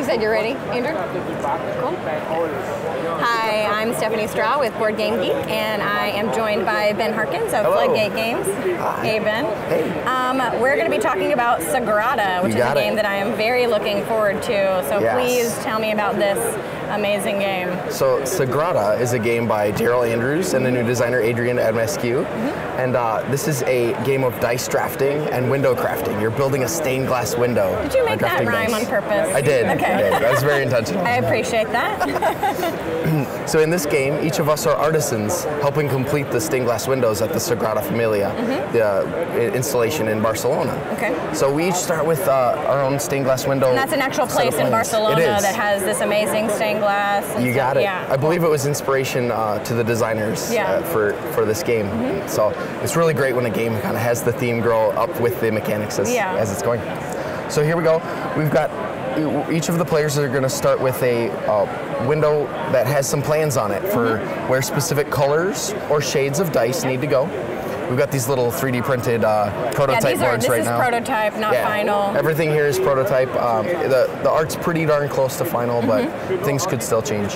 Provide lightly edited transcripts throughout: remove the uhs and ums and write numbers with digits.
said you're ready, Andrew? Cool. Hi, I'm Stephanie Straw with BoardGameGeek, and I am joined by Ben Harkins of Floodgate Games. Hi. Hey, Ben. Hey. We're going to be talking about Sagrada, which is a game that I am very looking forward to. So please tell me about this amazing game. So Sagrada is a game by Daryl Andrews and the new designer Adrian Admescu. And this is a game of dice drafting and window crafting. You're building a stained glass window. Did you make that rhyme on purpose? I did. Okay. I did. That was very intentional. I appreciate that. So in this game, each of us are artisans helping complete the stained glass windows at the Sagrada Familia, the installation in Barcelona. Okay. So we each start with our own stained glass window. And that's an actual place in Barcelona that has this amazing stained glass. You got it. Yeah. I believe it was inspiration to the designers for this game. So it's really great when a game kind of has the theme grow up with the mechanics as it's going. So here we go. We've got each of the players are going to start with a window that has some plans on it for where specific colors or shades of dice need to go. We've got these little 3D printed prototype boards right now. This is prototype, not final. Everything here is prototype. The art's pretty darn close to final, but things could still change.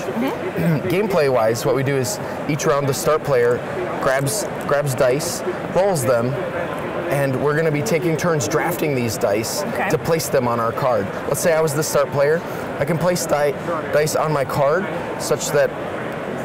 Gameplay-wise, what we do is each round the start player grabs dice, rolls them, and we're going to be taking turns drafting these dice to place them on our card. Let's say I was the start player. I can place dice on my card such that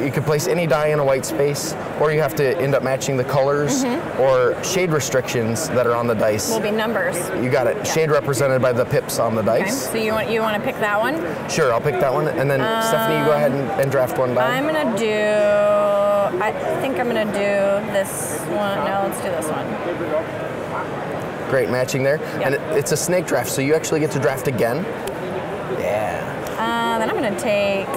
you can place any die in a white space, or you have to end up matching the colors or shade restrictions that are on the dice. Will be numbers. You got it. Shade represented by the pips on the dice. So you want to pick that one? Sure, I'll pick that one. And then Stephanie, you go ahead and draft one die. I'm going to do, I think I'm going to do this one. No, let's do this one. Great, matching there. And it's a snake draft, so you actually get to draft again. Yeah. Then I'm going to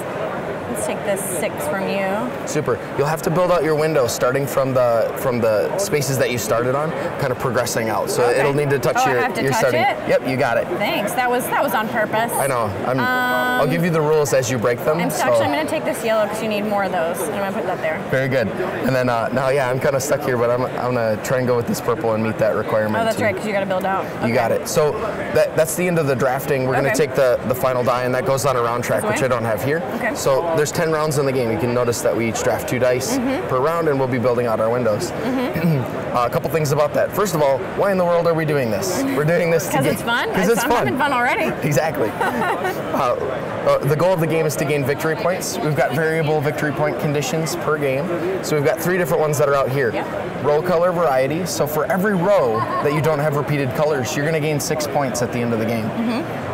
let's take this 6 from you. Super. You'll have to build out your window starting from the spaces that you started on, kind of progressing out. So it'll need to touch I have to touch starting. it? Yep, you got it. Thanks. That was on purpose. I know. I'll give you the rules as you break them. I'm going to take this yellow because you need more of those. I'm going to put that there. Very good. And then now, I'm kind of stuck here, but I'm going to try and go with this purple and meet that requirement. Oh, that's right, because you got to build out. Okay. You got it. So that's the end of the drafting. We're going to take the final die, and that goes on a round track, which I don't have here. Okay. So there's 10 rounds in the game. You can notice that we each draft 2 dice per round, and we'll be building out our windows. A couple things about that. First of all, why in the world are we doing this? We're doing this because it's fun. Because it's fun. I'm having fun already. Exactly. The goal of the game is to gain victory points. We've got variable victory point conditions per game. So we've got 3 different ones that are out here. Row color variety. So for every row that you don't have repeated colors, you're going to gain 6 points at the end of the game.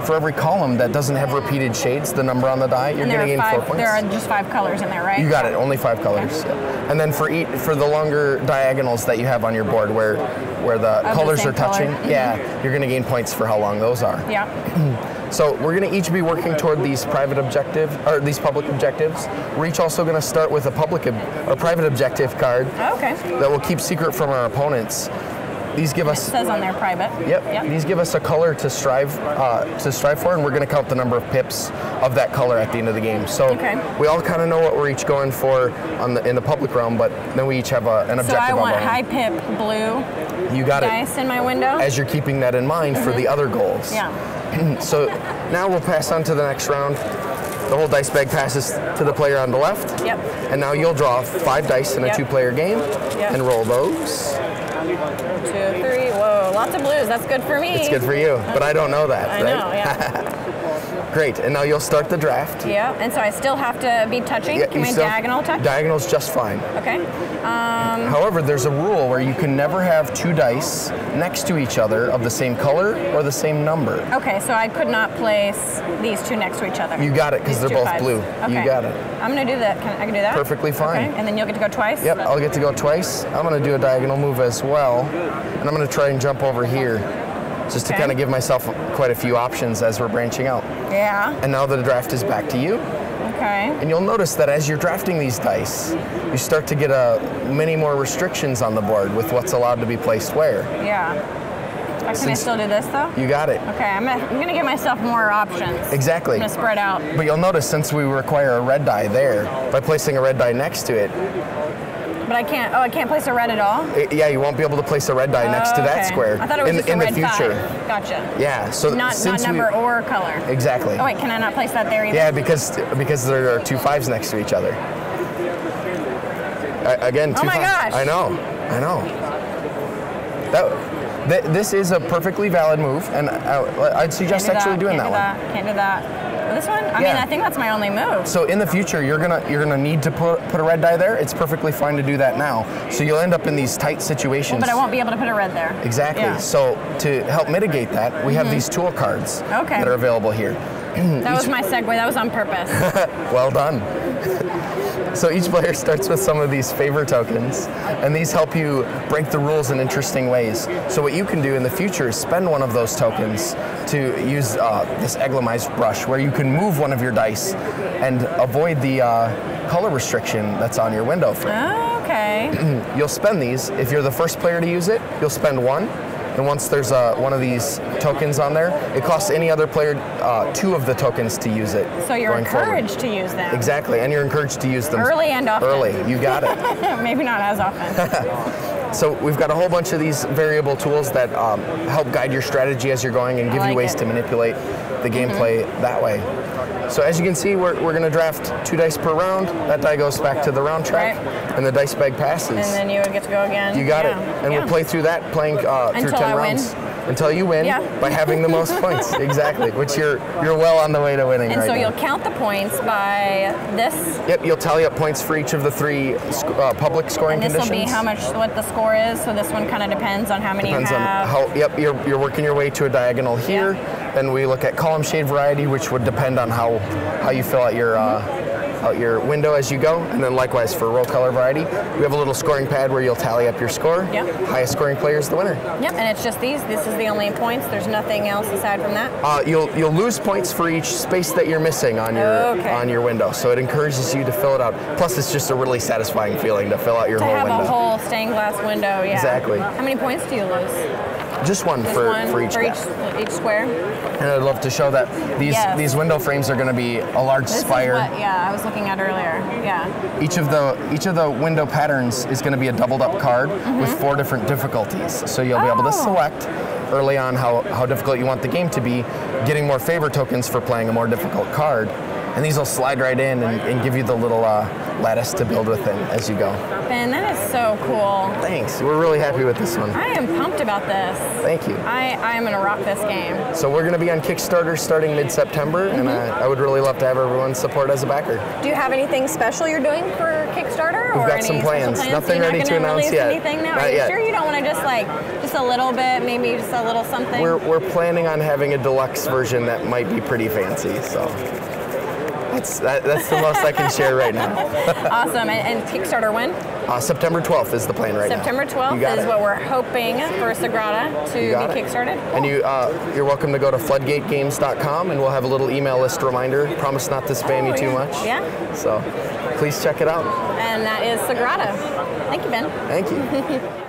For every column that doesn't have repeated shades, the number on the die, you're going to gain 4 points. There are just 5 colors in there, right? You got it. Only 5 colors. And then for the longer diagonals that you have on your board, where the colors are touching, you're going to gain points for how long those are. So we're going to each be working toward these public objectives. We're each also going to start with a private objective card that will keep secret from our opponents. These give us. It says on there private. Yep. These give us a color to strive for, and we're going to count the number of pips of that color at the end of the game. So we all kind of know what we're each going for in the public realm, but then we each have an objective. So I want high pip blue. You got dice in my window. As you're keeping that in mind for the other goals. So now we'll pass on to the next round. The whole dice bag passes to the player on the left. And now you'll draw 5 dice in a 2-player game and roll those. 1, 2, 3. Whoa, lots of blues. That's good for me. It's good for you, but I don't know that. I know, Great, and now you'll start the draft. And so I still have to be touching? Can we diagonal touch? Diagonal's just fine. Okay. However, there's a rule where you can never have 2 dice next to each other of the same color or the same number. Okay, so I could not place these 2 next to each other. You got it, because they're both blue. Okay. You got it. I'm going to do that. I can do that? Perfectly fine. Okay, and then you'll get to go twice? Yep, I'll get to go twice. I'm going to do a diagonal move as well, and I'm going to try and jump over here, just to kind of give myself quite a few options as we're branching out. And now the draft is back to you. And you'll notice that as you're drafting these dice, you start to get many more restrictions on the board with what's allowed to be placed where. Can I still do this though? You got it. Okay, I'm gonna give myself more options. Exactly. I'm gonna spread out. But you'll notice since we require a red die there, by placing a red die next to it, but but I can't. Oh, I can't place a red at all. Yeah, you won't be able to place a red die next to that square. I thought it was just a red in the future. 5. Gotcha. Yeah, so not number or color. Exactly. Oh wait, can I not place that there either? Yeah, because there are 2 5s next to each other. Again, 2 Oh my 5s. gosh. I know. This is a perfectly valid move, and I'd suggest actually doing that one. Can't do that. This one? I mean, I think that's my only move. So in the future, you're gonna need to put a red die there. It's perfectly fine to do that now. So you'll end up in these tight situations. Well, but I won't be able to put a red there. Exactly. Yeah. So to help mitigate that, we have these tool cards that are available here. That was my segue. That was on purpose. Well done. So each player starts with some of these favor tokens, and these help you break the rules in interesting ways. So what you can do in the future is spend one of those tokens to use this Eglemized brush, where you can move one of your dice and avoid the color restriction that's on your window frame. Oh, okay. You'll spend these. If you're the first player to use it, you'll spend 1. And once there's one of these tokens on there, it costs any other player 2 of the tokens to use it. So you're encouraged to use them. Exactly, and you're encouraged to use them early and often. Early, you got it. Maybe not as often. So we've got a whole bunch of these variable tools that help guide your strategy as you're going and give you ways to manipulate the gameplay that way. So as you can see, we're going to draft 2 dice per round. That die goes back to the round track, and the dice bag passes. And then you would get to go again. You got it. And we'll play through that, playing through 10 rounds. Until you win by having the most points. Exactly, which you're well on the way to winning. And right so now. You'll count the points by this? Yep, you'll tally up points for each of the 3 public scoring conditions. And this will be what the score is, so this one kind of depends on how many you have. Depends on how, you're working your way to a diagonal here. Then we look at column shade variety, which would depend on how you fill out your window as you go, and then likewise for roll color variety. We have a little scoring pad where you'll tally up your score. Highest scoring player is the winner. Yep, and it's just these. This is the only points. There's nothing else aside from that. You'll lose points for each space that you're missing on your window. So it encourages you to fill it out. Plus, it's just a really satisfying feeling to fill out your whole window. To have a whole stained glass window. Yeah. Exactly. How many points do you lose? Just one for each square. And I'd love to show that these window frames are going to be a large spire. I was looking at earlier. Yeah. Each of the window patterns is going to be a doubled up card with 4 different difficulties. So you'll be able to select early on how difficult you want the game to be, getting more favor tokens for playing a more difficult card. And these will slide right in and give you the little lattice to build within as you go. Ben, that is so cool. Thanks. We're really happy with this one. I am pumped about this. Thank you. I am going to rock this game. So we're going to be on Kickstarter starting mid-September, and I would really love to have everyone's support as a backer. Do you have anything special you're doing for Kickstarter? We've got some plans. Nothing ready to announce yet. Anything now? Are you sure you don't want to just a little bit, maybe just a little something? We're planning on having a deluxe version that might be pretty fancy. So. That's the most I can share right now. Awesome. And Kickstarter when? September 12th is the plan right September now. September 12th is what we're hoping for Sagrada to be kickstarted. Cool. And you're welcome to go to floodgategames.com, and we'll have a little email list reminder. Promise not to spam you too much. Yeah. So please check it out. And that is Sagrada. Thank you, Ben. Thank you.